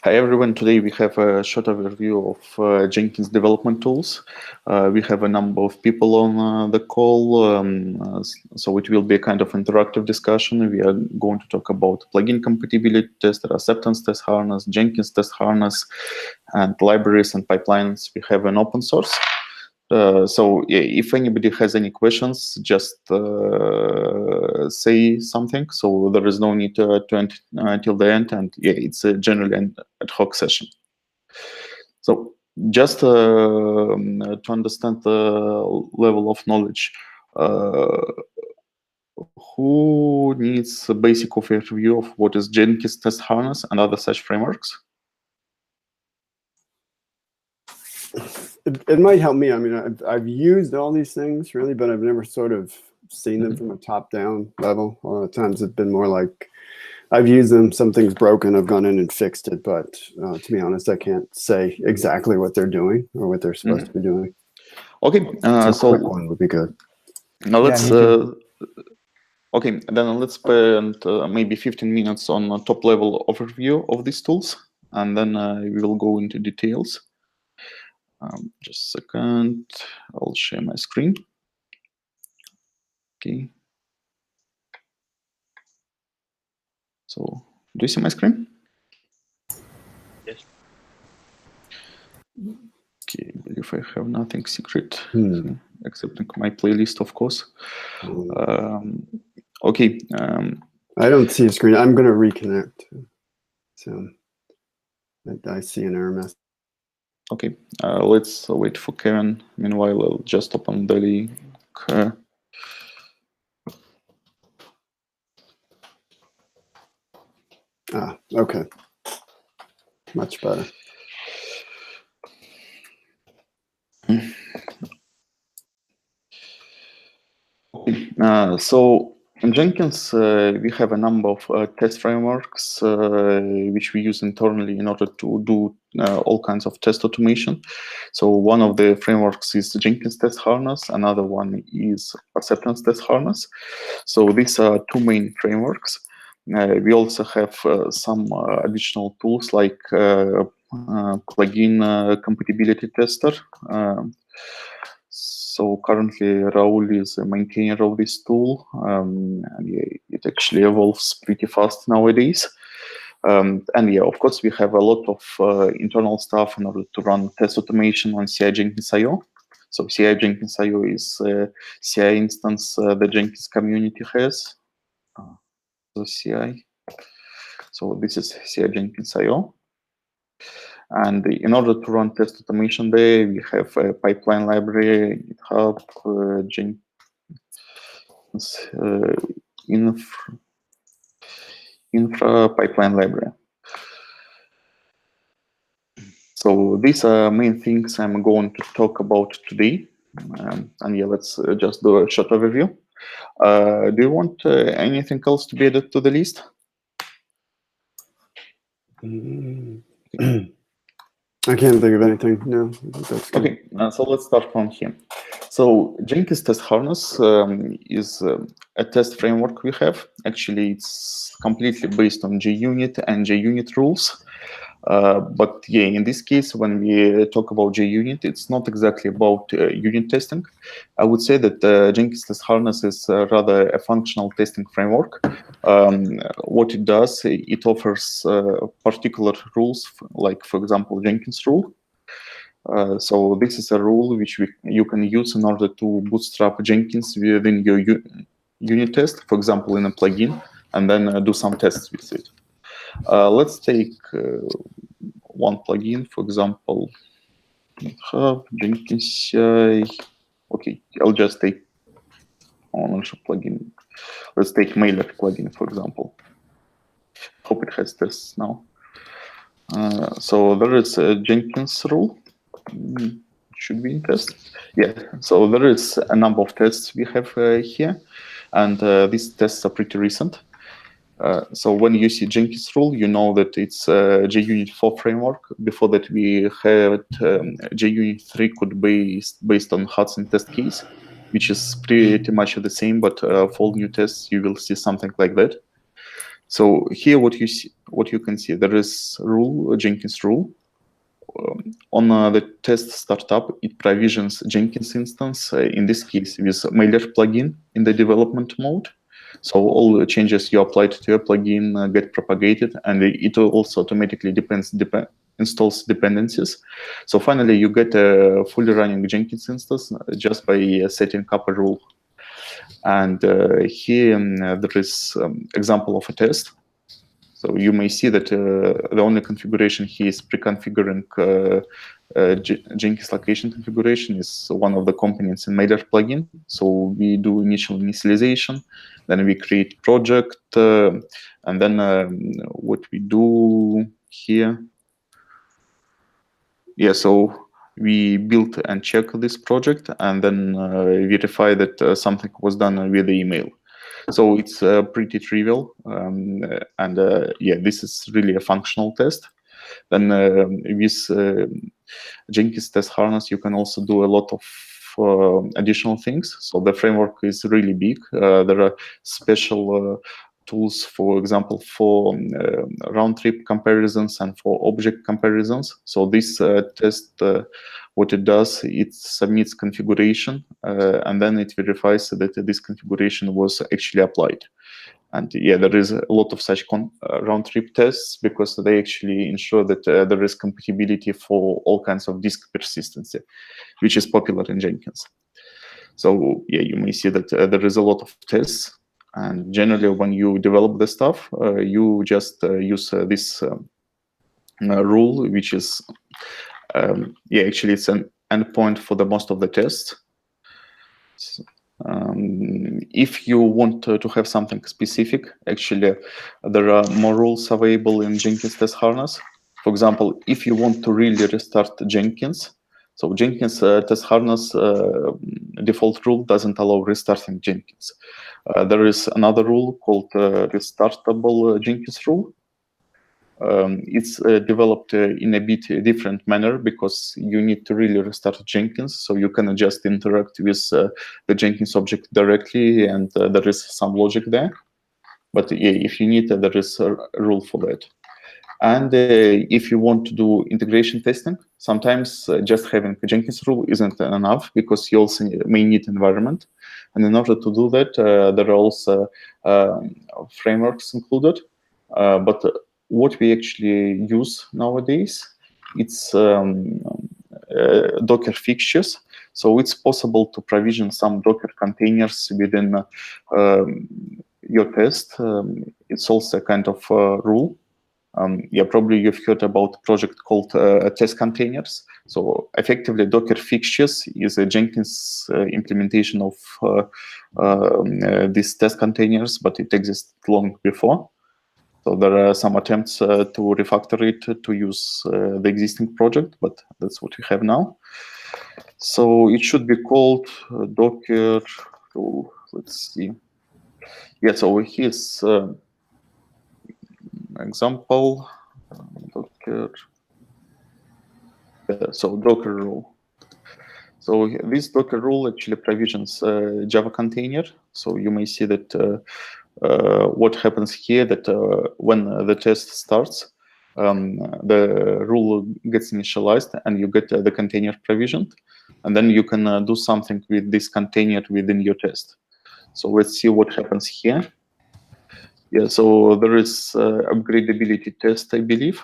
Hi everyone, today we have a short overview of Jenkins development tools. We have a number of people on the call, so it will be a kind of interactive discussion. We are going to talk about plugin compatibility test, acceptance test harness, Jenkins test harness, and libraries and pipelines. We have an open source. So if anybody has any questions, just say something. So there is no need to end until the end, and it's generally an ad hoc session. So just to understand the level of knowledge, who needs a basic overview of what is Jenkins test harness and other such frameworks? It might help me. I mean, I've used all these things really, but I've never sort of seen them from a top-down level. A lot of times it's been more like I've used them, something's broken, I've gone in and fixed it. But to be honest, I can't say exactly what they're doing or what they're supposed to be doing. Okay, so a quick one would be good. Now let's okay, then let's spend maybe 15 minutes on a top-level overview of these tools, and then we will go into details. Just a second, I'll share my screen. Okay. So, do you see my screen? Yes. Okay, I believe I have nothing secret, except my playlist, of course. Okay. I don't see a screen. I'm going to reconnect. So I see an error message. Okay, let's wait for Karen. Meanwhile, I'll just open the link. Okay. Much better. So in Jenkins, we have a number of test frameworks which we use internally in order to do all kinds of test automation. So one of the frameworks is Jenkins Test Harness, another one is Acceptance Test Harness. So these are two main frameworks. We also have some additional tools like plugin compatibility tester. So currently, Raul is a maintainer of this tool, and it actually evolves pretty fast nowadays. And yeah, of course, we have a lot of internal stuff in order to run test automation on CI Jenkins.io. So CI Jenkins.io is a CI instance the Jenkins community has. So CI. So this is CI Jenkins.io. And in order to run test automation there, we have a pipeline library, GitHub, Jenkins, infra pipeline library. So these are main things I'm going to talk about today. And yeah, let's just do a short overview. Do you want anything else to be added to the list? I can't think of anything. No. That's good. Okay, so let's start from here. So Jenkins Test Harness is a test framework we have. Actually, it's completely based on JUnit and JUnit rules. But yeah, in this case, when we talk about JUnit, it's not exactly about unit testing. I would say that Jenkins Test Harness is rather a functional testing framework. What it does, it offers particular rules, like, for example, Jenkins rule. So this is a rule which you can use in order to bootstrap Jenkins within your unit test, for example, in a plugin, and then do some tests with it. Let's take one plugin, for example, GitHub, Jenkins CI. Okay, I'll just take ownership plugin. Let's take Mailer plugin, for example. Hope it has tests now. So there is a Jenkins rule. Should be in test. Yeah, so there is a number of tests we have here, and these tests are pretty recent. So when you see Jenkins rule, you know that it's a JUnit 4 framework. Before that, we had JUnit 3 code based on Hudson test case, which is pretty much the same, but for all new tests, you will see something like that. So here, what you can see, there is rule, a Jenkins rule. On the test startup, it provisions Jenkins instance, in this case with Mailer plugin in the development mode. So all the changes you applied to your plugin get propagated, and it also automatically installs dependencies. So finally, you get a fully running Jenkins instance just by setting up a rule. And here there is example of a test. So you may see that the only configuration here is pre-configuring Jenkins location configuration is one of the components in Mailer plugin. So we do initial initialization, then we create project, and then what we do here. Yeah, so we build and check this project, and then verify that something was done with the email. So it's pretty trivial, and yeah, this is really a functional test. Then with Jenkins Test Harness, you can also do a lot of additional things. So the framework is really big. There are special tools, for example, for round-trip comparisons and for object comparisons. So this test, what it does, it submits configuration, and then it verifies that this configuration was actually applied. And yeah, there is a lot of such round-trip tests because they actually ensure that there is compatibility for all kinds of disk persistency, which is popular in Jenkins. So yeah, you may see that there is a lot of tests. And generally, when you develop the stuff, you just use this rule, which is, yeah, actually it's an endpoint for the most of the tests. So, if you want to have something specific, actually, there are more rules available in Jenkins Test Harness. For example, if you want to really restart Jenkins, so Jenkins Test Harness default rule doesn't allow restarting Jenkins. There is another rule called restartable Jenkins rule. It's developed in a bit different manner because you need to really restart Jenkins, so you can just interact with the Jenkins object directly, and there is some logic there. But yeah, if you need, there is a rule for that. And if you want to do integration testing, sometimes just having a Jenkins rule isn't enough because you also may need environment. And in order to do that, there are also frameworks included. But what we actually use nowadays, it's Docker fixtures. So it's possible to provision some Docker containers within your test. It's also a kind of rule. Yeah, probably you've heard about a project called test containers. So effectively, Docker fixtures is a Jenkins implementation of these test containers, but it existed long before. So there are some attempts to refactor it to use the existing project, but that's what we have now. So it should be called Docker. Let's see. Yeah, so here's example. Docker. So Docker rule. So this Docker rule actually provisions Java container. So you may see that what happens here, that when the test starts, the rule gets initialized and you get the container provisioned, and then you can do something with this container within your test. So let's see what happens here. Yeah, so there is upgradability test, I believe.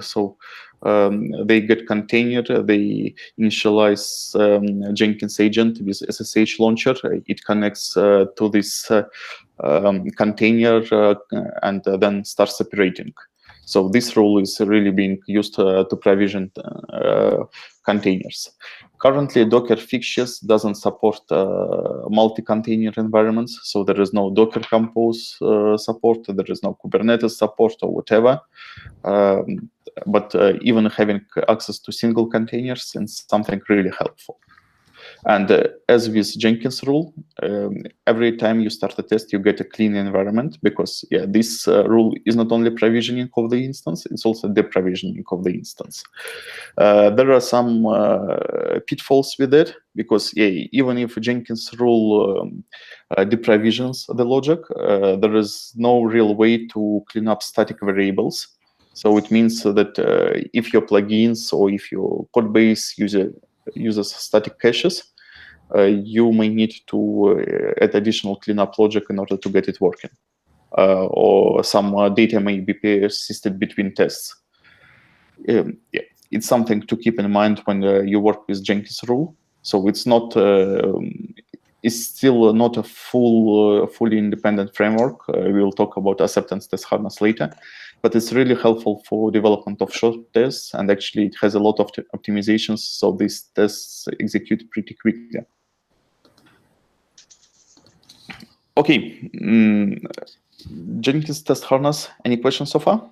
So they get container, they initialize Jenkins agent with SSH launcher. It connects to this container and then starts operating. So this rule is really being used to provision containers. Currently, Docker fixtures doesn't support multi-container environments, so there is no Docker Compose support, there is no Kubernetes support or whatever. But even having access to single containers is something really helpful. And as with Jenkins rule, every time you start a test, you get a clean environment because this rule is not only provisioning of the instance, it's also deprovisioning of the instance. There are some pitfalls with it because even if Jenkins rule deprovisions the logic, there is no real way to clean up static variables. So it means that if your plugins or if your code base uses static caches, you may need to add additional cleanup logic in order to get it working. Or some data may be persisted between tests. It's something to keep in mind when you work with Jenkins rule. So it's not, it's still not a fully independent framework. We'll talk about acceptance test harness later, but it's really helpful for development of short tests, and actually it has a lot of optimizations, so these tests execute pretty quickly. Okay, Jenkins test harness. Any questions so far?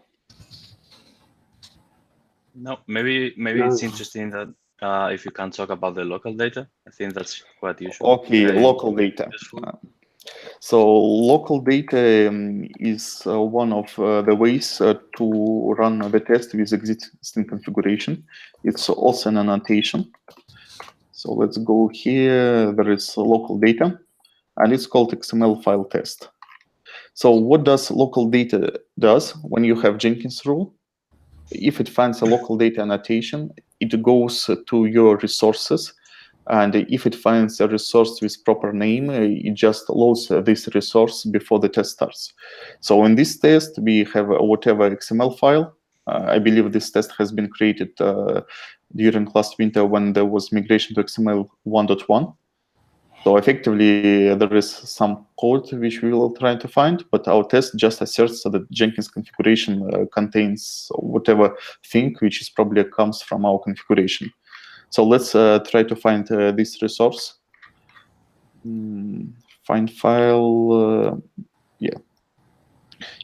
No, maybe it's interesting that if you can talk about the local data. I think that's quite useful. Okay, local data. So local data is one of the ways to run the test with existing configuration. It's also an annotation. So let's go here. There is local data, and it's called XML file test. So what does local data does when you have Jenkins rule? If it finds a local data annotation, it goes to your resources. And if it finds a resource with proper name, it just loads this resource before the test starts. So in this test, we have whatever XML file. I believe this test has been created during last winter when there was migration to XML 1.1. So effectively, there is some code which we will try to find, but our test just asserts that Jenkins configuration contains whatever thing which is probably comes from our configuration. So let's try to find this resource. Find file,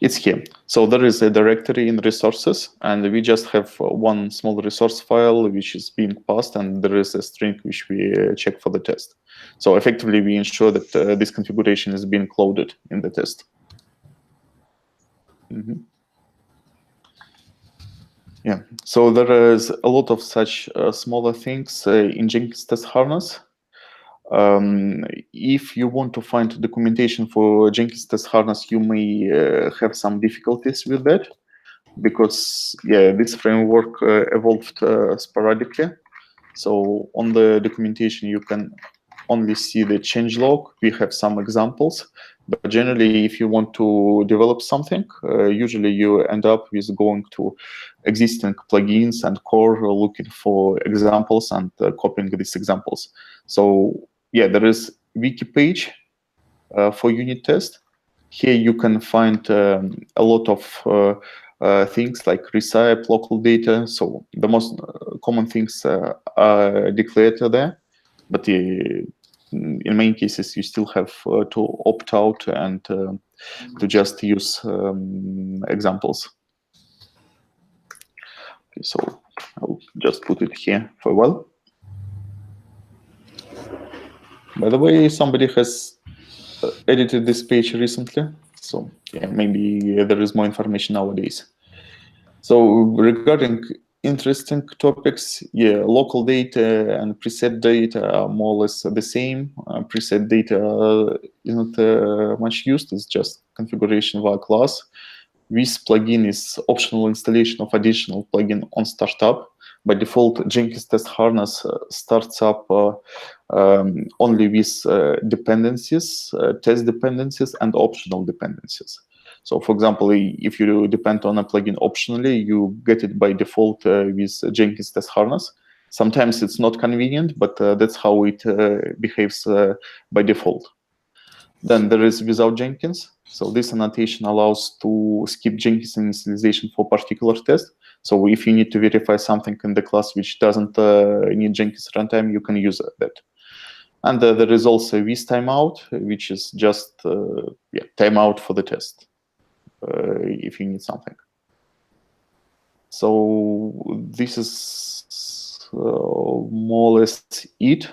it's here. So there is a directory in resources, and we just have one small resource file which is being passed, and there is a string which we check for the test. So effectively, we ensure that this configuration is being loaded in the test. Yeah, so there is a lot of such smaller things in Jenkins test harness. If you want to find documentation for Jenkins test harness, you may have some difficulties with that because this framework evolved sporadically. So on the documentation, you can only see the changelog. We have some examples, but generally, if you want to develop something, usually you end up with going to existing plugins and core, looking for examples and copying these examples. So there is wiki page for unit test. Here you can find a lot of things like recipe, local data. So the most common things are declared there, but in many cases you still have to opt out and to just use examples. Okay, so I'll just put it here for a while. By the way, somebody has edited this page recently, so maybe there is more information nowadays. So regarding interesting topics, local data and preset data are more or less the same. Preset data is not much used, it's just configuration via class. With plugin is optional installation of additional plugin on startup. By default, Jenkins test harness starts up only with dependencies, test dependencies, and optional dependencies. So, for example, if you depend on a plugin optionally, you get it by default with Jenkins test harness. Sometimes it's not convenient, but that's how it behaves by default. Then there is without Jenkins. So this annotation allows to skip Jenkins initialization for particular test. So if you need to verify something in the class which doesn't need Jenkins runtime, you can use that. And there is also with timeout, which is just timeout for the test if you need something. So this is more or less it.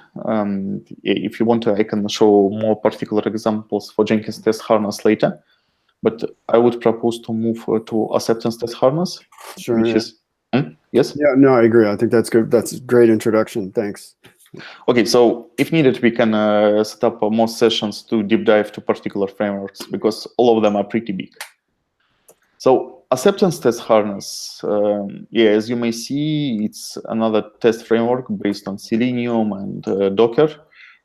If you want to, I can show more particular examples for Jenkins Test Harness later. But I would propose to move to Acceptance Test Harness, Sure. which is yes. Yeah, no, I agree. I think that's good. That's a great introduction. Thanks. Okay, so if needed, we can set up more sessions to deep dive to particular frameworks because all of them are pretty big. So Acceptance Test Harness, as you may see, it's another test framework based on Selenium and Docker.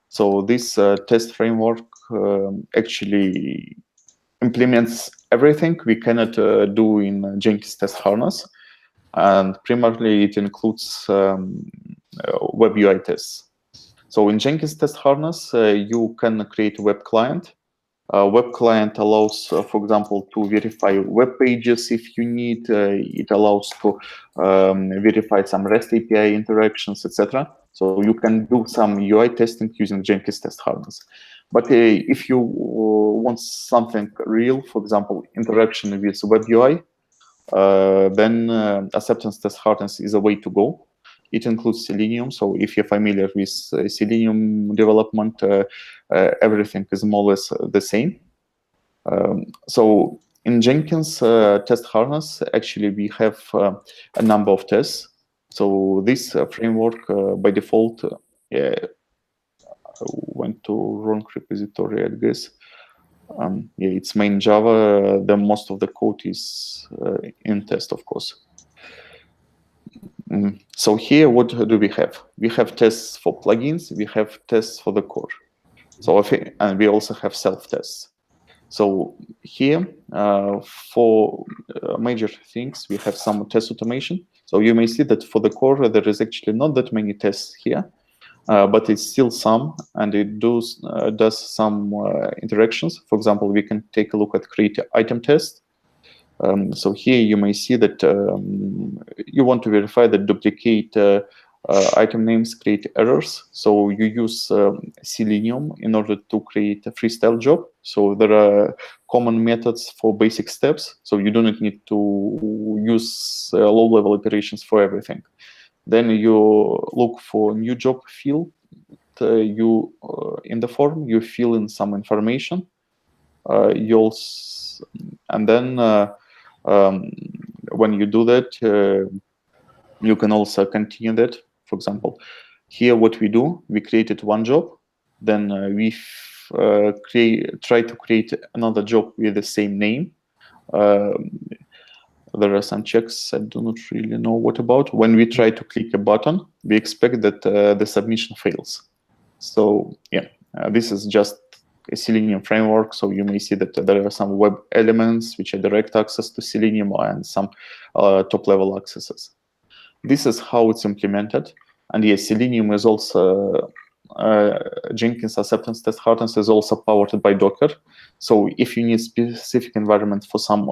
So this test framework actually implements everything we cannot do in Jenkins Test Harness. And primarily, it includes web UI tests. So in Jenkins Test Harness, you can create a web client. Web client allows, for example, to verify web pages if you need. It allows to verify some REST API interactions, etc. So you can do some UI testing using Jenkins Test Harness. But if you want something real, for example, interaction with web UI, then Acceptance Test Harness is a way to go. It includes Selenium, so if you're familiar with Selenium development, everything is more or less the same. So in Jenkins Test Harness, actually we have a number of tests. So this framework by default went to wrong repository, I guess. It's main Java. The most of the code is in test, of course. So here, what do we have? We have tests for plugins. We have tests for the core. So and we also have self-tests. So here, for major things, we have some test automation. So you may see that for the core, there is actually not that many tests here, but it's still some, and it does some interactions. For example, we can take a look at create item test. So here you may see that you want to verify that duplicate item names create errors. So you use Selenium in order to create a freestyle job. So there are common methods for basic steps. So you do not need to use low-level operations for everything. Then you look for new job field. You in the form you fill in some information. And then when you do that, you can also continue that. For example, here what we do, we created one job, then we try to create another job with the same name. There are some checks I do not really know what about. When we try to click a button, we expect that the submission fails. So this is just a Selenium framework. So you may see that there are some web elements which are direct access to Selenium and some top-level accesses. This is how it's implemented. And yes, Selenium is also Jenkins Acceptance Test Harness is also powered by Docker. So if you need specific environment for some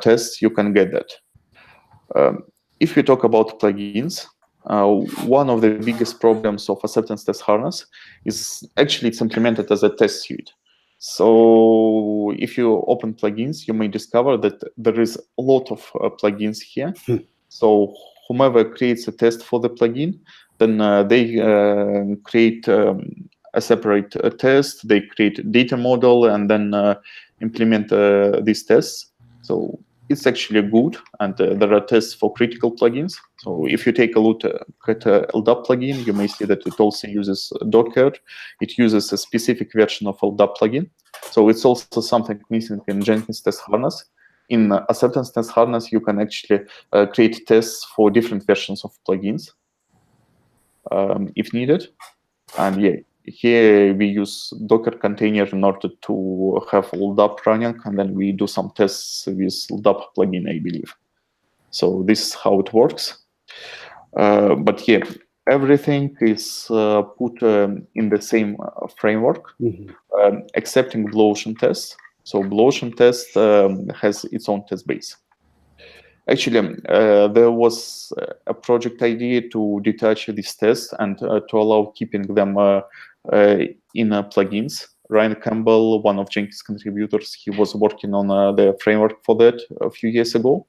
tests, you can get that. If we talk about plugins, one of the biggest problems of Acceptance Test Harness is actually it's implemented as a test suite. So if you open plugins, you may discover that there is a lot of plugins here. So whomever creates a test for the plugin, then they create a separate test, they create a data model, and then implement these tests. So it's actually good, and there are tests for critical plugins. So if you take a look at LDAP plugin, you may see that it also uses Docker. It uses a specific version of LDAP plugin. So it's also something missing in Jenkins Test Harness. In Acceptance Test Harness, you can actually create tests for different versions of plugins if needed. And here we use Docker container in order to have LDAP running, and then we do some tests with LDAP plugin, I believe. So this is how it works. But everything is put in the same framework, excepting Blue Ocean Test. So Blue Ocean Test has its own test base. Actually, there was a project idea to detach these tests and to allow keeping them in plugins. Ryan Campbell, one of Jenkins contributors, he was working on the framework for that a few years ago.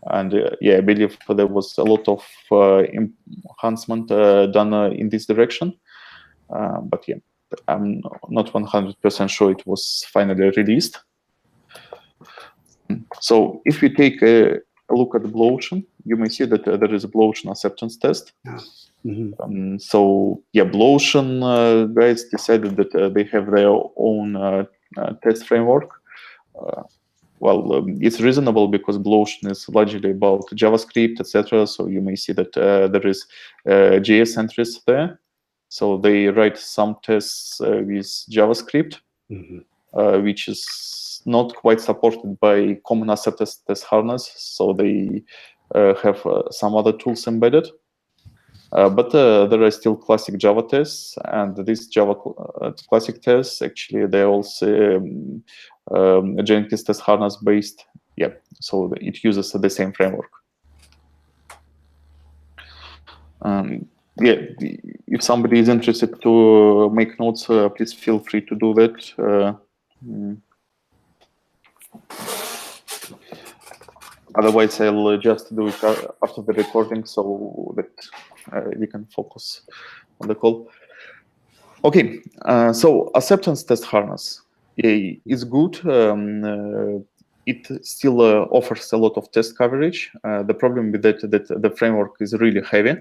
And yeah, I believe there was a lot of enhancement done in this direction. But yeah, I'm not 100% sure it was finally released. So if you take a look at the Blue-Ocean, you may see that there is a Blue-Ocean acceptance test. So yeah, Blue-Ocean guys decided that they have their own test framework. Well, it's reasonable because Blue-Ocean is largely about JavaScript, etc. So you may see that there is JS entries there. So they write some tests with JavaScript, which is not quite supported by common acceptance test harness. So they have some other tools embedded. But there are still classic Java tests, and these Java classic tests, actually, they're also Jenkins Test harness based. Yeah, so it uses the same framework. Yeah, if somebody is interested to make notes, please feel free to do that. Otherwise, I'll just do it after the recording so that we can focus on the call. Okay, so acceptance test harness is good. It still offers a lot of test coverage. The problem with that the framework is really heavy.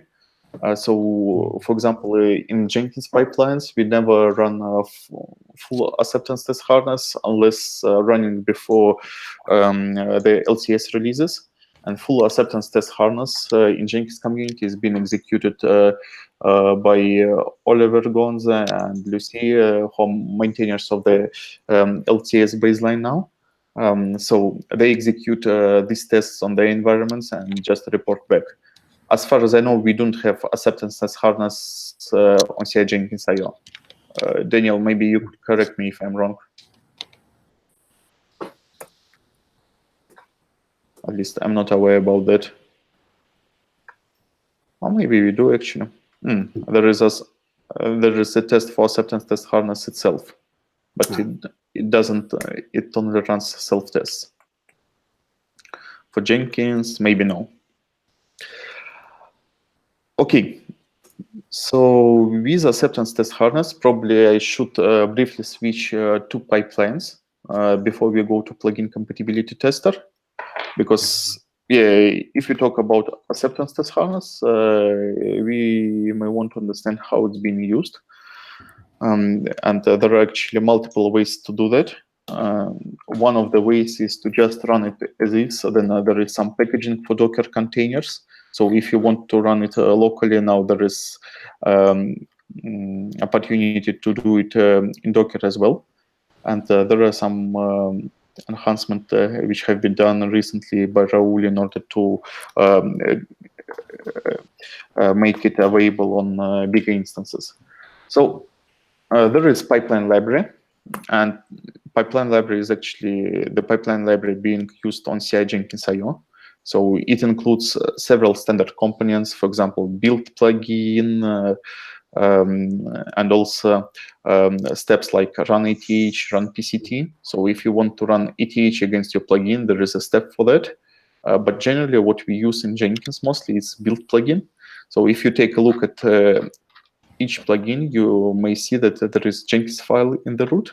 So, for example, in Jenkins pipelines, we never run a full acceptance test harness unless running before the LTS releases. And full acceptance test harness in Jenkins community is being executed by Oliver Gonza and Lucy, who are maintainers of the LTS baseline now. So they execute these tests on their environments and just report back. As far as I know, we don't have acceptance test harness on CI Jenkins IO. Daniel, maybe you could correct me if I'm wrong. At least I'm not aware about that. Or maybe we do actually. There is a test for acceptance test harness itself, but it doesn't. It only runs self-tests. For Jenkins, maybe no. Okay, so with acceptance test harness, probably I should briefly switch to pipelines before we go to plugin compatibility tester, because yeah, if we talk about acceptance test harness, we may want to understand how it's being used, and there are actually multiple ways to do that. One of the ways is to just run it as is. So then there is some packaging for Docker containers. So if you want to run it locally, now there is opportunity to do it in Docker as well. And there are some enhancements which have been done recently by Raul in order to make it available on bigger instances. So there is pipeline library, and pipeline library is actually the pipeline library being used on CI Jenkins IO. So it includes several standard components, for example, build plugin, and also steps like run ATH, run PCT. So if you want to run ATH against your plugin, there is a step for that. But generally, what we use in Jenkins mostly is build plugin. So if you take a look at each plugin, you may see that there is Jenkins file in the root.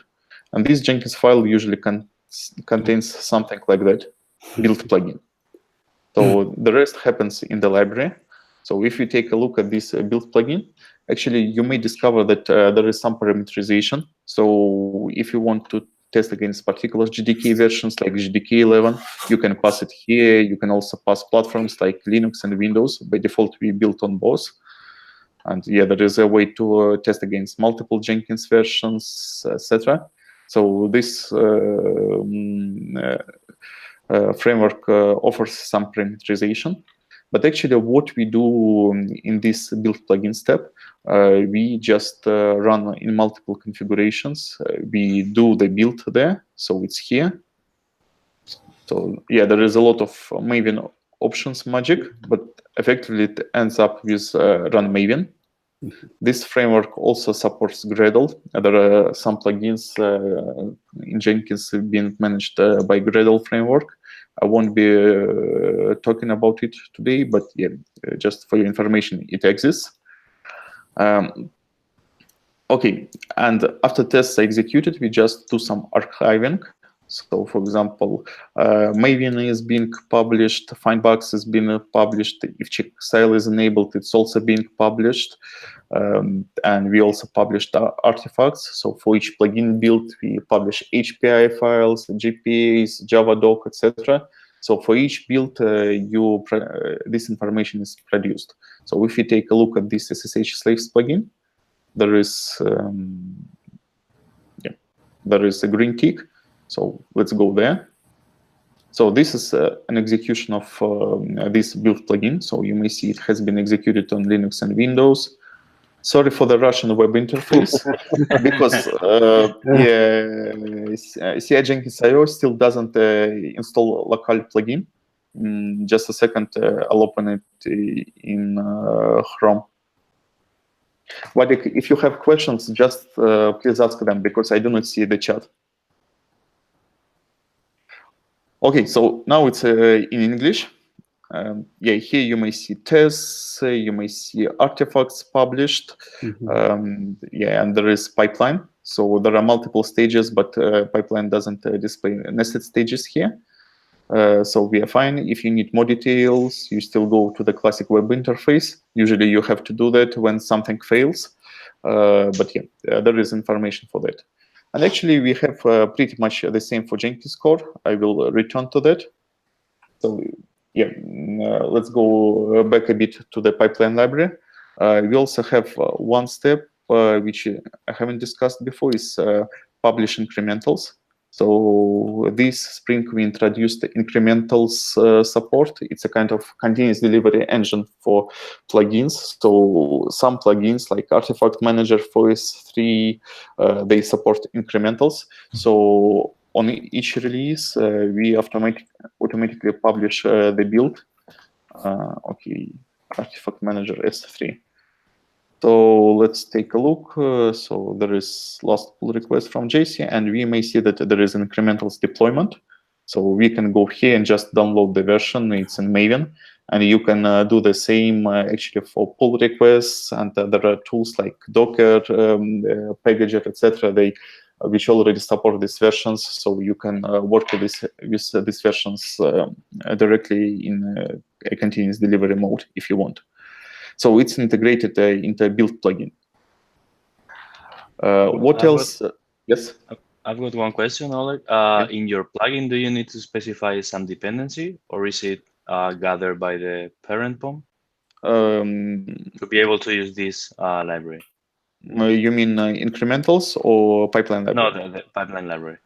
And this Jenkins file usually contains something like that, build plugin. So the rest happens in the library. So if you take a look at this build plugin, actually you may discover that there is some parameterization. So if you want to test against particular JDK versions like JDK 11, you can pass it here. You can also pass platforms like Linux and Windows. By default, we built on both. And yeah, there is a way to test against multiple Jenkins versions, etc. So this framework offers some parameterization. But actually, what we do in this build plugin step, we just run in multiple configurations. We do the build there, so it's here. So yeah, there is a lot of Maven options magic, but effectively it ends up with run Maven. This framework also supports Gradle. There are some plugins in Jenkins being managed by Gradle framework, I won't be talking about it today, but yeah, just for your information, it exists. Okay, and after tests are executed, we just do some archiving. So, for example, Maven is being published, Findbox is being published. If checkstyle is enabled, it's also being published. And we also published artifacts. So for each plugin build, we publish HPI files, GPAs, Java doc, etc. So for each build, this information is produced. So if you take a look at this SSH slaves plugin, there is a green tick. So let's go there. So this is an execution of this build plugin. So you may see it has been executed on Linux and Windows. Sorry for the Russian web interface, because CI Jenkins.io still doesn't install local plugin. Just a second, I'll open it in Chrome. But if you have questions, just please ask them, because I do not see the chat. Okay, so now it's in English. Here you may see tests, you may see artifacts published, and there is pipeline. So there are multiple stages, but pipeline doesn't display nested stages here. So we are fine. If you need more details, you still go to the classic web interface. Usually you have to do that when something fails. But there is information for that. And actually, we have pretty much the same for Jenkins core. I will return to that. So let's go back a bit to the pipeline library. We also have one step which I haven't discussed before, is publish incrementals. So this spring we introduced the incrementals support. It's a kind of continuous delivery engine for plugins. So some plugins like Artifact Manager for S3, they support incrementals. So on each release, we automatically publish the build. Okay, Artifact Manager S3. So let's take a look. So there is last pull request from JC, and we may see that there is an incrementals deployment. So we can go here and just download the version. It's in Maven, and you can do the same actually for pull requests. And there are tools like Docker, Packager, etc. Which already support these versions. So you can work with these versions directly in a continuous delivery mode if you want. So it's integrated into a build plugin. What else? Yes? I've got one question, Oleg. In your plugin, do you need to specify some dependency, or is it gathered by the parent POM to be able to use this library? You mean incrementals or pipeline library? No, the pipeline library.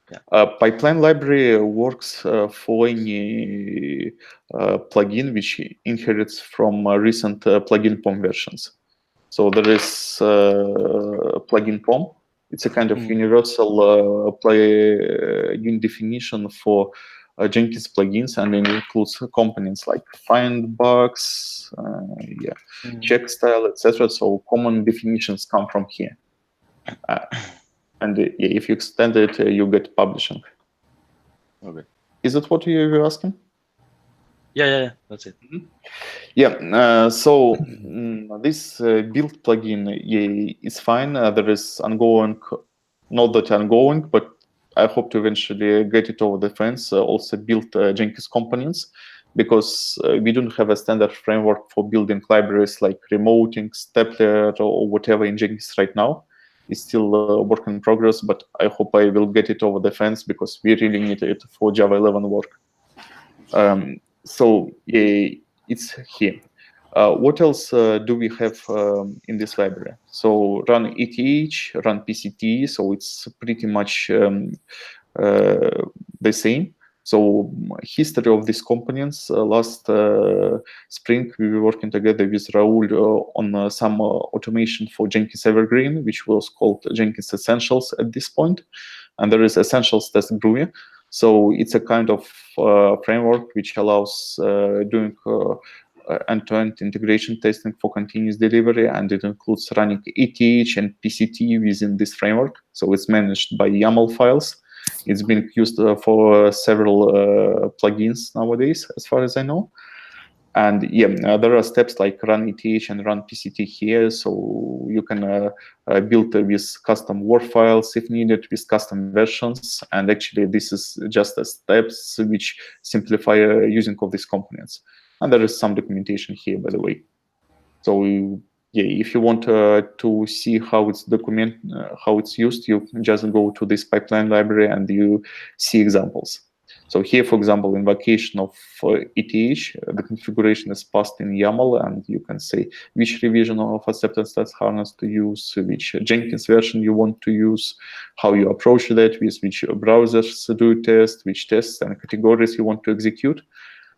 Pipeline library works for any plugin which inherits from recent plugin POM versions. So there is plugin POM. It's a kind of universal plugin definition for Jenkins plugins, and it includes components like Findbox, checkstyle, etc. So common definitions come from here. And if you extend it, you get publishing. Okay. Is that what you were asking? Yeah, that's it. So this build plugin is fine. There is ongoing, not that ongoing, but I hope to eventually get it over the fence. Also build Jenkins components, because we don't have a standard framework for building libraries like remoting, stepler, or whatever in Jenkins right now. It's still a work in progress, but I hope I will get it over the fence, because we really need it for Java 11 work. So it's here. What else do we have in this library? So run ETH, run PCT, so it's pretty much the same. So history of these components, last spring we were working together with Raul on some automation for Jenkins Evergreen, which was called Jenkins Essentials at this point. And there is Essentials Test GUI. So it's a kind of framework which allows doing end-to-end integration testing for continuous delivery, and it includes running ETH and PCT within this framework. So it's managed by YAML files. It's been used for several plugins nowadays, as far as I know. And yeah, there are steps like run ETH and run PCT here, so you can build with custom Word files if needed, with custom versions. And actually, this is just a steps which simplify using of these components. And there is some documentation here, by the way. So yeah, if you want to see how it's how it's used, you just go to this pipeline library and you see examples. So here, for example, invocation of ETH, the configuration is passed in YAML, and you can say which revision of acceptance test harness to use, which Jenkins version you want to use, how you approach that, with which browsers do test, which tests and categories you want to execute.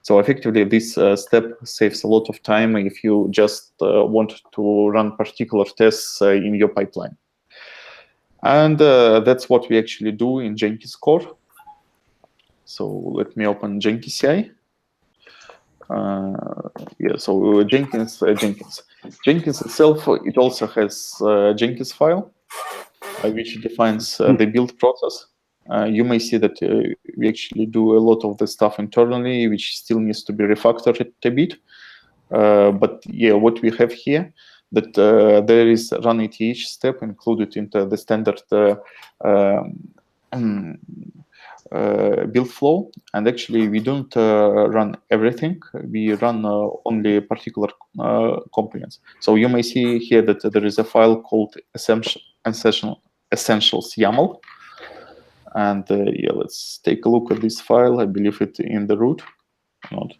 So effectively, this step saves a lot of time if you just want to run particular tests in your pipeline. And that's what we actually do in Jenkins core. So let me open Jenkins CI. Yeah, so Jenkins itself, it also has a Jenkins file, which defines the build process. You may see that we actually do a lot of the stuff internally, which still needs to be refactored a bit. But yeah, what we have here, that there is run ETH step included into the standard build flow, and actually we don't run everything. We run only particular components. So you may see here that there is a file called essentials YAML, and yeah, let's take a look at this file. I believe it's in the root. Not.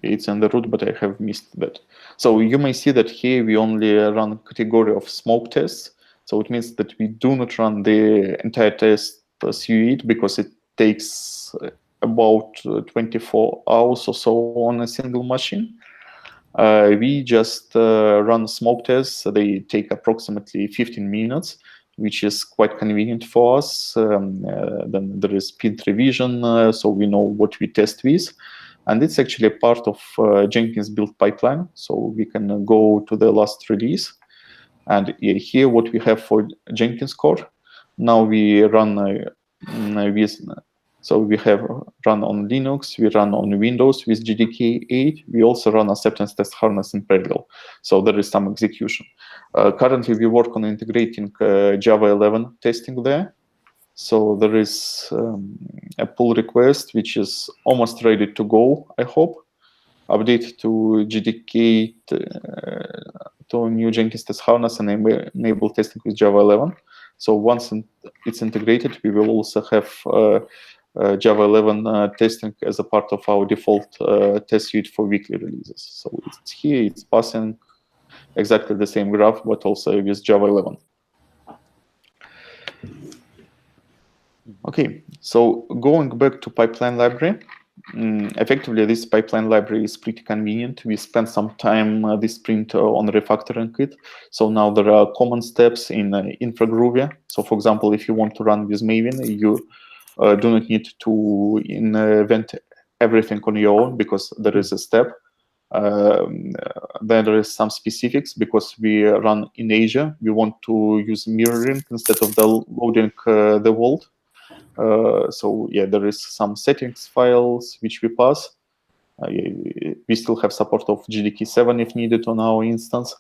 It's in the root, but I have missed that. So you may see that here we only run category of smoke tests. So it means that we do not run the entire test suite because it takes about 24 hours or so on a single machine. We just run smoke tests. They take approximately 15 minutes, which is quite convenient for us. Then there is speed revision, so we know what we test with. And it's actually a part of Jenkins build pipeline. So we can go to the last release. And here what we have for Jenkins core. Now we run so we have run on Linux, we run on Windows with JDK 8. We also run acceptance test harness in parallel. So there is some execution. Currently we work on integrating Java 11 testing there. So there is a pull request, which is almost ready to go, I hope. Update to JDK to new Jenkins test harness and enable testing with Java 11. So once it's integrated, we will also have Java 11 testing as a part of our default test suite for weekly releases. So it's here, it's passing exactly the same graph, but also with Java 11. Okay, so going back to pipeline library, effectively this pipeline library is pretty convenient. We spent some time this sprint on refactoring it. So now there are common steps in InfraGroovia. So for example, if you want to run with Maven, you do not need to invent everything on your own because there is a step. Then there is some specifics because we run in Asia. We want to use mirroring instead of loading the vault. So yeah, there is some settings files which we pass. We still have support of JDK 7 if needed on our instance.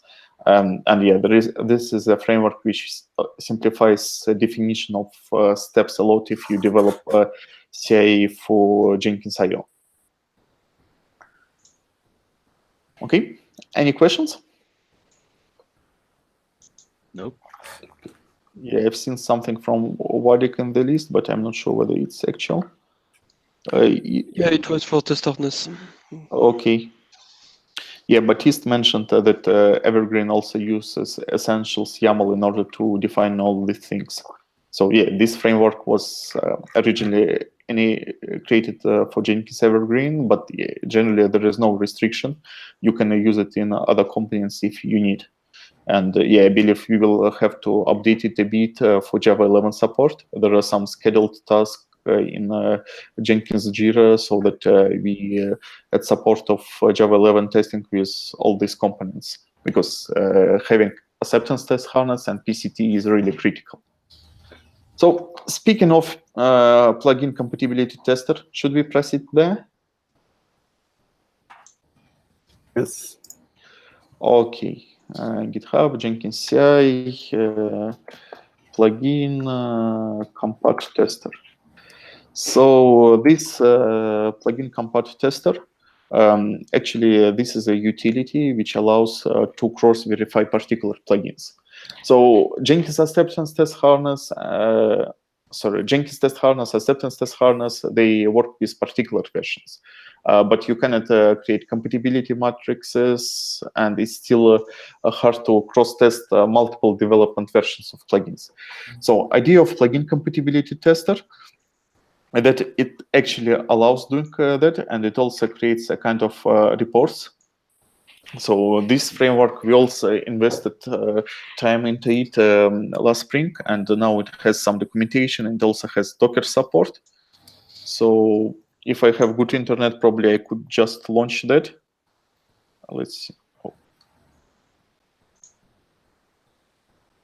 And yeah, this is a framework which simplifies the definition of steps a lot if you develop CI for Jenkins IO. Okay, any questions? Nope. Yeah, I've seen something from Wadik in the list, but I'm not sure whether it's actual. Yeah, it was for test harness. Okay. Yeah, Baptiste mentioned that Evergreen also uses essentials YAML in order to define all these things. So yeah, this framework was originally created for Jenkins Evergreen, but yeah, generally there is no restriction. You can use it in other components if you need. And yeah, I believe we will have to update it a bit for Java 11 support. There are some scheduled tasks in Jenkins Jira so that we had support of Java 11 testing with all these components, because having acceptance test harness and PCT is really critical. So speaking of plugin compatibility tester, should we proceed there? Yes. Okay. GitHub, Jenkins CI, plugin Compat tester. So this plugin Compat tester, actually, this is a utility which allows to cross-verify particular plugins. So Jenkins Acceptance Test Harness, Jenkins Test Harness, Acceptance Test Harness, they work with particular versions. But you cannot create compatibility matrices, and it's still hard to cross-test multiple development versions of plugins. So idea of plugin compatibility tester, that it actually allows doing that, and it also creates a kind of reports. So this framework, we also invested time into it last spring, and now it has some documentation and also has Docker support. So if I have good internet, probably I could just launch that. Let's see. Oh.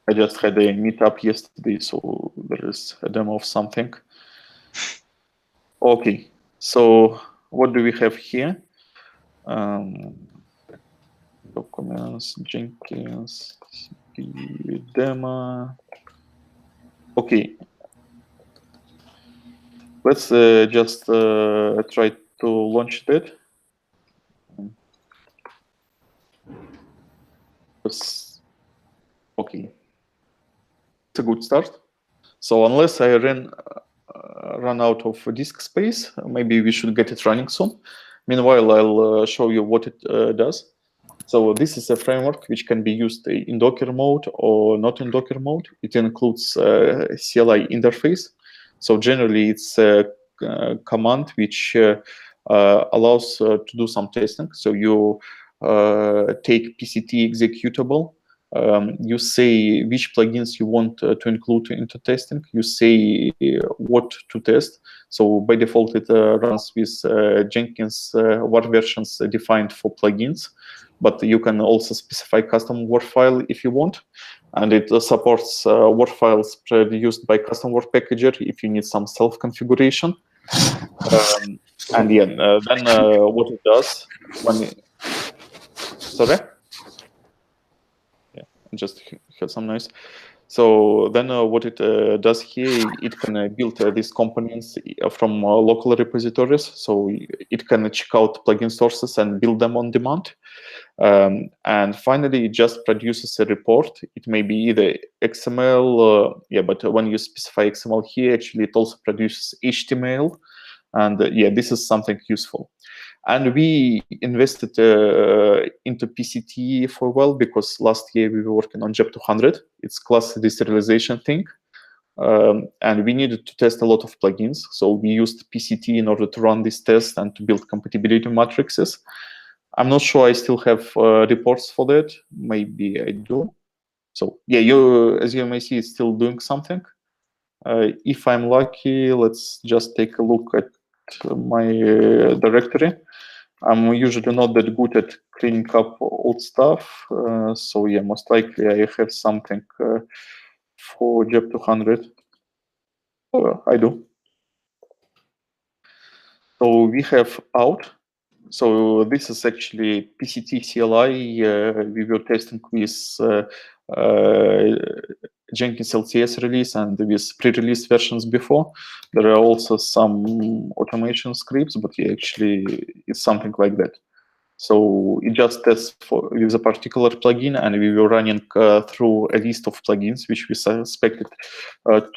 I just had a meetup yesterday, so there is a demo of something. Okay, so what do we have here? Documents, Jenkins, demo. Okay, let's just try to launch that. Okay, it's a good start. So unless I run out of disk space, maybe we should get it running soon. Meanwhile, I'll show you what it does. So this is a framework which can be used in Docker mode or not in Docker mode. It includes CLI interface. So generally, it's a command which allows to do some testing. So you take PCT executable. You say which plugins you want to include into testing. You say what to test. So by default, it runs with Jenkins what versions defined for plugins. But you can also specify custom Word file if you want. And it supports Word files produced by custom Word packager if you need some self-configuration. And yeah, then what it does when sorry? Yeah, just heard some noise. So then what it does here, it can build these components from local repositories. So it can check out plugin sources and build them on demand. And finally, it just produces a report. It may be either XML, but when you specify XML here, actually it also produces HTML. And yeah, this is something useful. And we invested into PCT for a while because last year we were working on JEP 200. It's class deserialization thing. And we needed to test a lot of plugins. So we used PCT in order to run this test and to build compatibility matrices. I'm not sure I still have reports for that. Maybe I do. So yeah, as you may see, it's still doing something. If I'm lucky, let's just take a look at my directory. I'm usually not that good at cleaning up old stuff. So yeah, most likely I have something for JEP 200. I do. So we have out. So this is actually PCT CLI. We were testing with Jenkins LTS release and with pre-release versions before. There are also some automation scripts, but actually it's something like that. So it just tests with a particular plugin, and we were running through a list of plugins which we suspected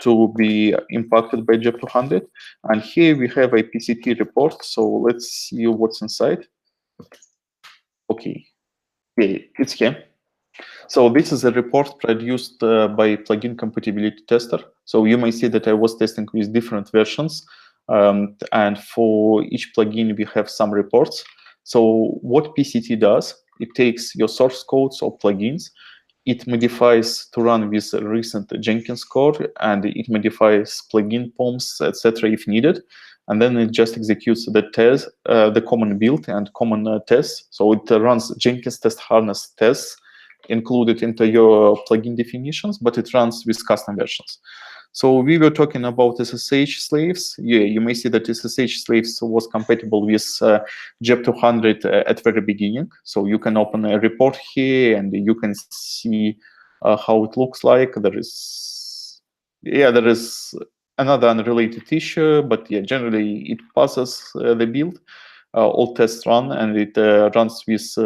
to be impacted by JEP 200. And here we have a PCT report. So let's see what's inside. Okay, yeah, it's here. So this is a report produced by Plugin Compatibility Tester. So you may see that I was testing with different versions. And for each plugin, we have some reports. So what PCT does, it takes your source codes or plugins, it modifies to run with recent Jenkins code, and it modifies plugin POMs, etc. if needed. And then it just executes the test, the common build and common tests. So it runs Jenkins test harness tests included into your plugin definitions, but it runs with custom versions. So we were talking about SSH slaves. Yeah, you may see that SSH slaves was compatible with JEP 200 at very beginning. So you can open a report here and you can see how it looks like. There is another unrelated issue, but yeah, generally it passes the build. All tests run and it runs with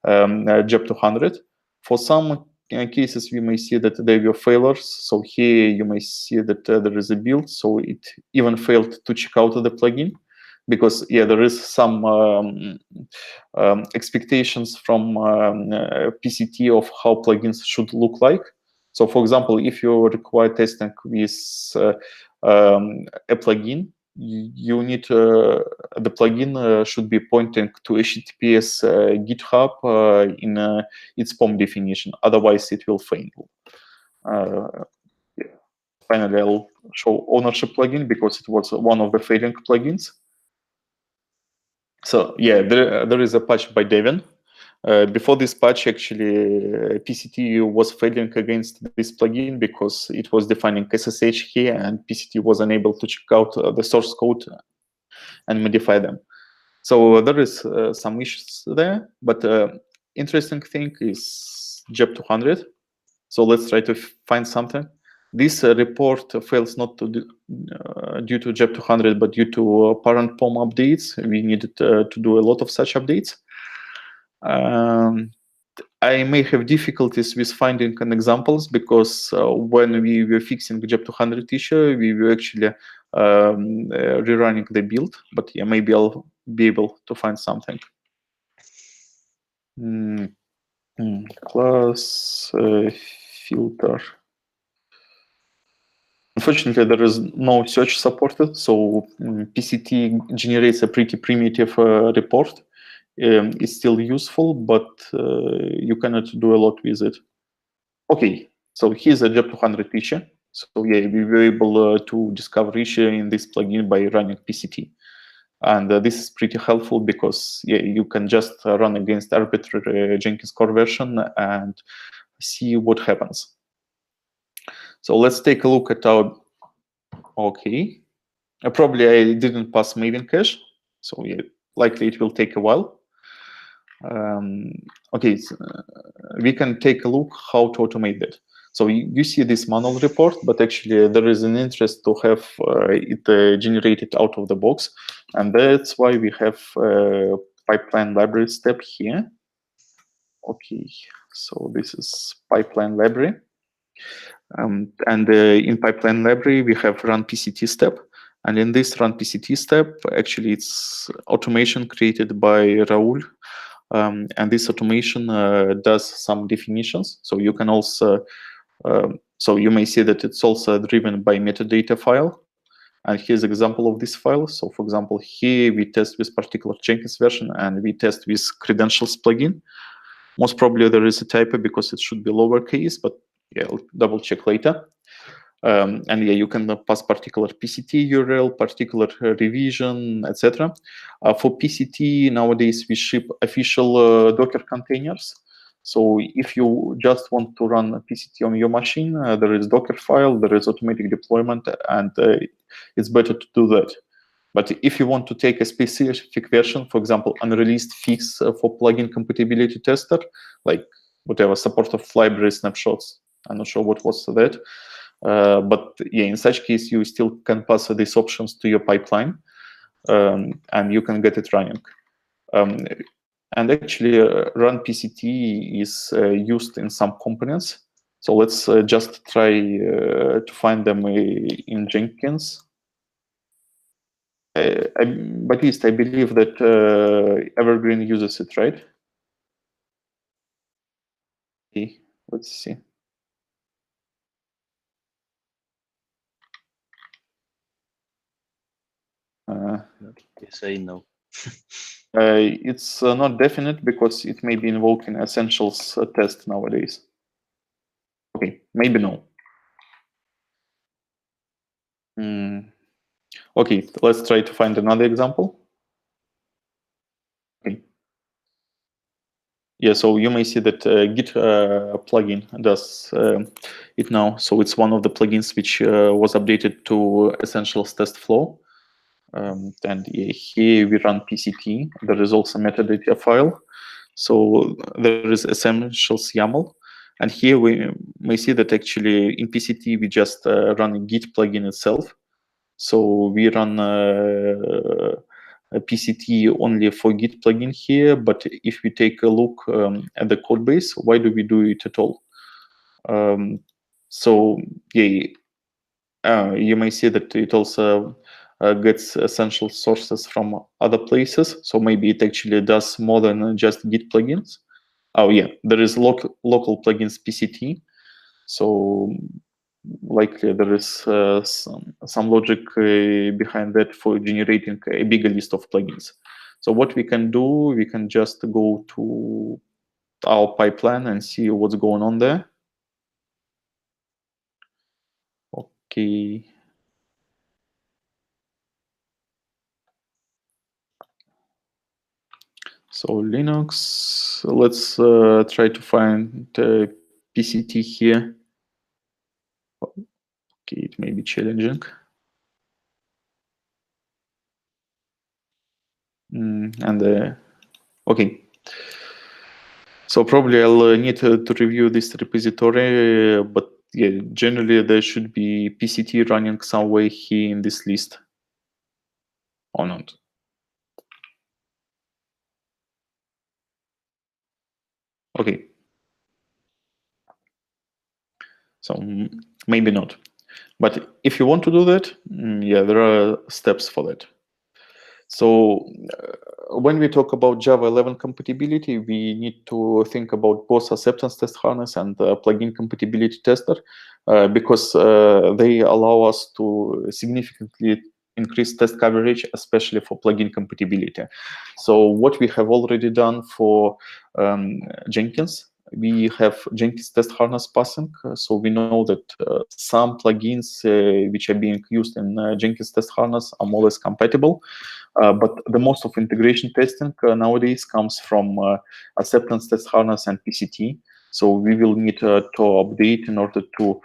JEP 200. For some cases, we may see that there were failures. So here you may see that there is a build, so it even failed to check out the plugin because yeah, there is some expectations from PCT of how plugins should look like. So for example, if you require testing with a plugin, you need the plugin should be pointing to HTTPS GitHub in its POM definition. Otherwise, it will fail. Yeah. Finally, I'll show ownership plugin because it was one of the failing plugins. So yeah, there is a patch by Devin. Before this patch, actually, PCT was failing against this plugin because it was defining SSH here, and PCT was unable to check out the source code and modify them. So there is some issues there, but interesting thing is JEP 200. So let's try to find something. This report fails not to due to JEP 200, but due to parent POM updates. We needed to do a lot of such updates. I may have difficulties with finding an examples because when we were fixing the JEP 200 issue, we were actually rerunning the build. But yeah, maybe I'll be able to find something. Class filter. Unfortunately, there is no search supported, so PCT generates a pretty primitive report. It's still useful, but you cannot do a lot with it. Okay, so here's a JEP 200 issue. So yeah, we were able to discover issue in this plugin by running PCT. And this is pretty helpful because yeah, you can just run against arbitrary Jenkins core version and see what happens. So let's take a look at our, okay. Probably I didn't pass Maven cache, so yeah, likely it will take a while. Okay, so, we can take a look how to automate that. So you see this manual report, but actually there is an interest to have it generated out of the box. And that's why we have pipeline library step here. Okay, so this is pipeline library. And in pipeline library, we have run PCT step. And in this run PCT step, actually it's automation created by Raul. And this automation does some definitions. So you can also, so you may see that it's also driven by metadata file. And here's an example of this file. So for example, here we test with particular Jenkins version and we test with credentials plugin. Most probably there is a typo because it should be lowercase, but yeah, I'll double check later. And yeah, you can pass particular PCT URL, particular revision, etc. For PCT, nowadays we ship official Docker containers. So if you just want to run a PCT on your machine, there is Docker file, there is automatic deployment, and it's better to do that. But if you want to take a specific version, for example, unreleased fix for plugin compatibility tester, like whatever support of library snapshots, I'm not sure what was that. But yeah, in such case, you still can pass these options to your pipeline, and you can get it running. And actually, run PCT is used in some components. So let's just try to find them in Jenkins. Baptiste, I believe that Evergreen uses it, right? Okay, let's see. Yes, I know. It's not definite because it may be invoking essentials test nowadays. Okay, maybe no. Okay, let's try to find another example. Okay. Yeah, so you may see that Git plugin does it now. So it's one of the plugins which was updated to Essentials test flow. And here we run PCT. There is also metadata file. So there is Essentials YAML. And here we may see that actually in PCT, we just run a Git plugin itself. So we run a PCT only for Git plugin here. But if we take a look at the code base, why do we do it at all? So yeah, you may see that it also gets essential sources from other places. So maybe it actually does more than just Git plugins. Oh yeah, there is local plugins PCT. So likely there is some logic behind that for generating a bigger list of plugins. So what we can do, we can just go to our pipeline and see what's going on there. Okay. So Linux, let's try to find PCT here. Okay, it may be challenging. Okay. So probably I'll need to review this repository, but yeah, generally there should be PCT running somewhere here in this list, or not. Okay. So maybe not. But if you want to do that, yeah, there are steps for that. So when we talk about Java 11 compatibility, we need to think about both acceptance test harness and plugin compatibility tester, because they allow us to significantly increase test coverage, especially for plugin compatibility. So what we have already done for Jenkins, we have Jenkins test harness passing. So we know that some plugins which are being used in Jenkins test harness are more or less compatible. But the most of integration testing nowadays comes from acceptance test harness and PCT. So we will need to update in order to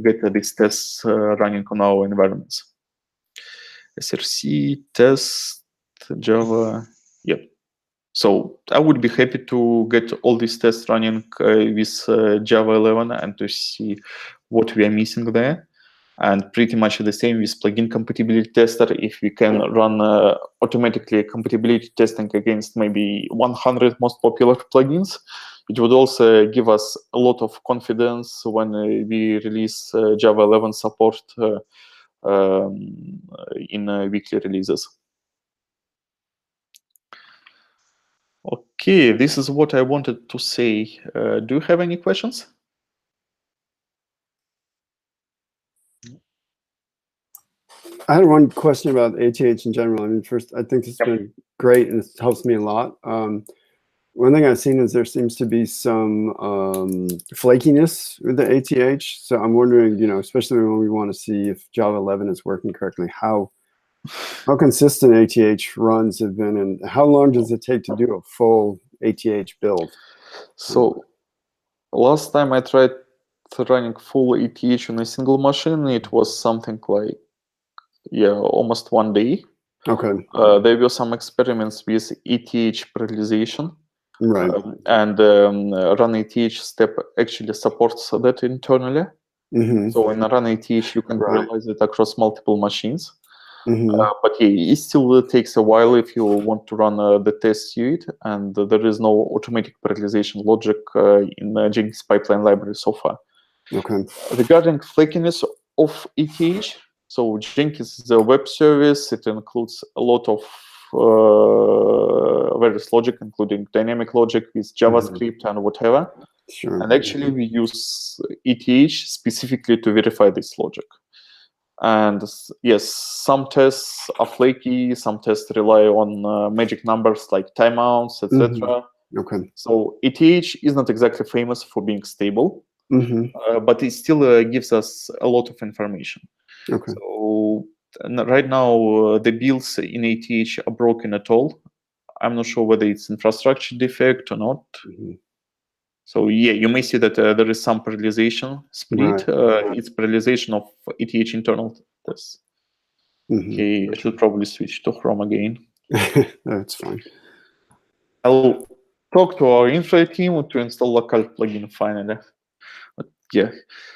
get these tests running on our environments. SRC, test, Java, yep. So I would be happy to get all these tests running with Java 11 and to see what we are missing there. And pretty much the same with plugin compatibility tester. If we can run automatically compatibility testing against maybe 100 most popular plugins, it would also give us a lot of confidence when we release Java 11 support in weekly releases. Okay, this is what I wanted to say. Do you have any questions? I had one question about ATH in general. I mean, first, I think it's been great and it helps me a lot. One thing I've seen is there seems to be some flakiness with the ATH. So I'm wondering, especially when we want to see if Java 11 is working correctly, how consistent ATH runs have been, and how long does it take to do a full ATH build? So last time I tried running full ATH on a single machine, it was something like, almost 1 day. Okay. There were some experiments with ATH parallelization. Right. And run ATH step actually supports that internally. Mm-hmm. So in run ATH, you can parallelize it across multiple machines. Mm-hmm. But yeah, it still takes a while if you want to run the test suite, and there is no automatic parallelization logic in Jenkins pipeline library so far. Okay. Regarding flakiness of ATH, so Jenkins is a web service. It includes a lot of various logic, including dynamic logic with JavaScript and whatever. Sure. And actually, we use ETH specifically to verify this logic. And yes, some tests are flaky, some tests rely on magic numbers like timeouts, etc. Okay. So ETH is not exactly famous for being stable, but it still gives us a lot of information. Okay. So right now, the builds in ATH are broken at all. I'm not sure whether it's infrastructure defect or not. So yeah, you may see that there is some parallelization split. It's parallelization of ETH internal tests. Okay, I should probably switch to Chrome again. That's fine. I'll talk to our infra team to install local plugin finally. But yeah,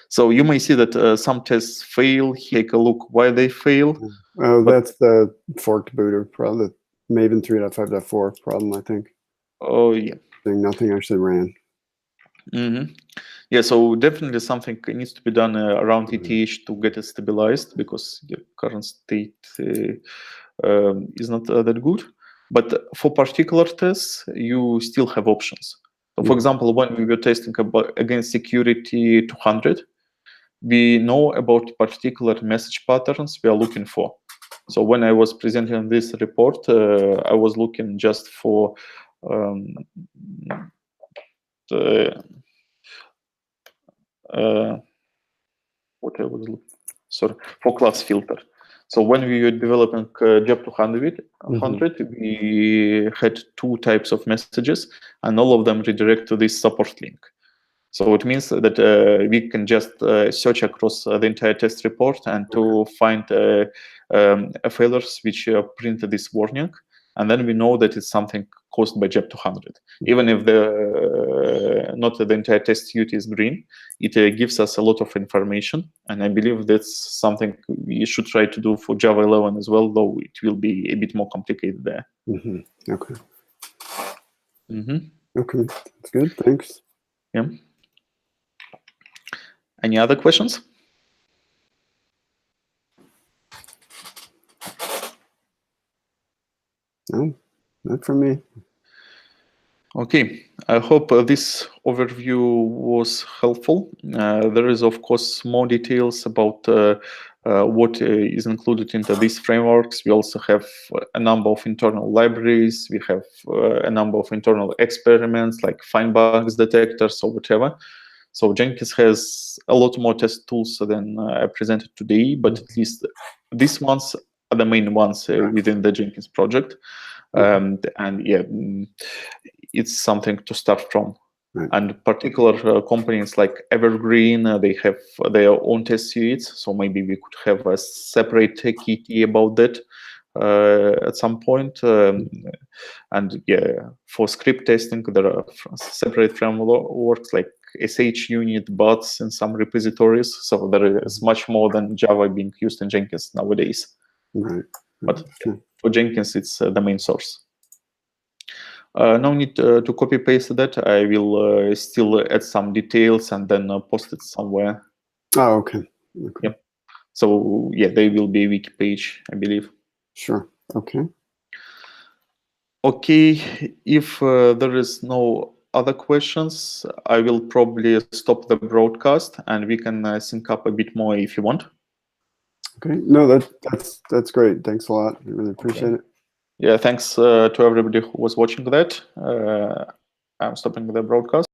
so you may see that some tests fail. Take a look why they fail. Oh, that's the forked booter problem, the Maven 3.5.4 problem, I think. Oh yeah. Nothing actually ran. Yeah, so definitely something needs to be done around ETH to get it stabilized, because the current state is not that good. But for particular tests, you still have options. So for example, when we were testing against security 200, we know about particular message patterns we are looking for. So when I was presenting this report, I was looking just for for class filter. So when we were developing Job 200, we had two types of messages, and all of them redirect to this support link. So it means that we can just search across the entire test report and to find failures which print this warning, and then we know that it's something caused by Job 200. Even if not the entire test suite is green, it gives us a lot of information, and I believe that's something we should try to do for Java 11 as well, though it will be a bit more complicated there. Okay. Okay, that's good. Thanks. Yeah. Any other questions? No, not from me. Okay, I hope this overview was helpful. There is, of course, more details about what is included into these frameworks. We also have a number of internal libraries. We have a number of internal experiments like find bugs detectors or whatever. So Jenkins has a lot more test tools than I presented today, but at least these ones are the main ones within the Jenkins project. And yeah, it's something to start from. And particular companies like Evergreen, they have their own test suites, so maybe we could have a separate KT about that at some point. And yeah, for script testing, there are separate frameworks like SH unit, bots, and some repositories. So there is much more than Java being used in Jenkins nowadays. But for Jenkins, it's the main source. No need to copy paste that. I will still add some details and then post it somewhere. Oh, okay. Yep. So yeah, there will be a wiki page, I believe. Sure. Okay. Okay. If there is no other questions, I will probably stop the broadcast and we can sync up a bit more if you want. Okay. No, that's great. Thanks a lot. I really appreciate it. Yeah, thanks to everybody who was watching that. I'm stopping the broadcast.